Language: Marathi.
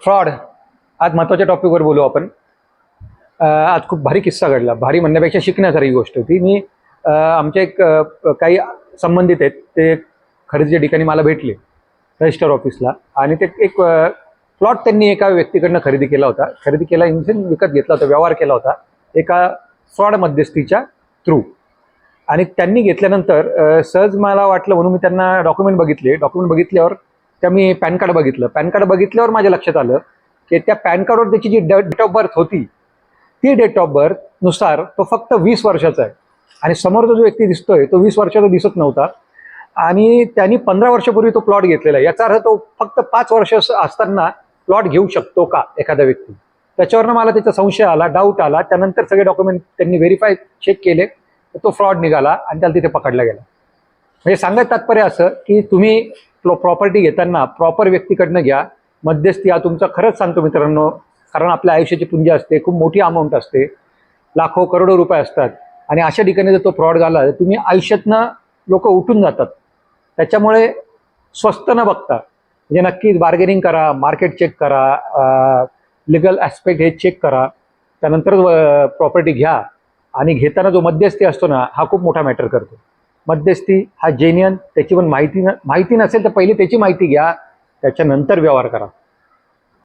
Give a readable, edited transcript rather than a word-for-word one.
फ्रॉड. आज महत्त्वाच्या टॉपिकवर बोलू आपण. आज खूप भारी किस्सा घडला. भारी म्हणण्यापेक्षा शिकण्यासारखी गोष्ट होती. मी आमचे एक काही संबंधित आहेत, ते खरेदीच्या ठिकाणी मला भेटले रजिस्टर ऑफिसला, आणि ते एक प्लॉट त्यांनी एका व्यक्तीकडनं खरेदी केला होता. खरेदी केला इन सेन्स विकत घेतला होता, व्यवहार केला होता एका फ्रॉड मध्यस्थीच्या थ्रू. आणि त्यांनी घेतल्यानंतर सहज मला वाटलं म्हणून मी त्यांना डॉक्युमेंट बघितले. डॉक्युमेंट बघितल्यावर त्या मी पॅन कार्ड बघितलं. पॅन कार्ड बघितल्यावर माझ्या लक्षात आलं की त्या पॅन कार्डवर त्याची जी डेट ऑफ बर्थ होती, ती डेट ऑफ बर्थ नुसार तो फक्त 20 वर्षाचा आहे, आणि समोरचा जो व्यक्ती दिसतोय तो 20 वर्षाचा दिसत नव्हता. आणि त्यांनी 15 वर्षापूर्वी तो प्लॉट घेतलेला आहे. याचा अर्थ तो फक्त 5 वर्ष असताना प्लॉट घेऊ शकतो का एखादा व्यक्ती. त्याच्यावरनं मला त्याचा संशय आला, डाऊट आला. त्यानंतर सगळे डॉक्युमेंट त्यांनी व्हेरीफाय चेक केले, तर तो फ्रॉड निघाला आणि त्याला तिथे पकडला गेला. म्हणजे सांगायचं तात्पर्य असं की तुम्ही प्रॉपर्टी घेताना प्रॉपर व्यक्तीकडनं घ्या. मध्यस्थी हा तुमचा, खरंच सांगतो मित्रांनो, कारण आपल्या आयुष्याची पुंजी असते, खूप मोठी अमाऊंट असते, लाखो करोडो रुपये असतात, आणि अशा ठिकाणी जर तो फ्रॉड झाला तर तुम्ही आयुष्यातनं लोक उठून जातात. त्याच्यामुळे स्वस्त न बघता म्हणजे नक्कीच बार्गेनिंग करा, मार्केट चेक करा, लिगल ॲस्पेक्ट हे चेक करा, त्यानंतर प्रॉपर्टी घ्या. आणि घेताना जो मध्यस्थी असतो ना, हा खूप मोठा मॅटर करतो. मध्यस्थी हा जेन्युइन, त्याची पण माहिती नसेल तर पहिले त्याची माहिती घ्या, त्याच्यानंतर व्यवहार करा.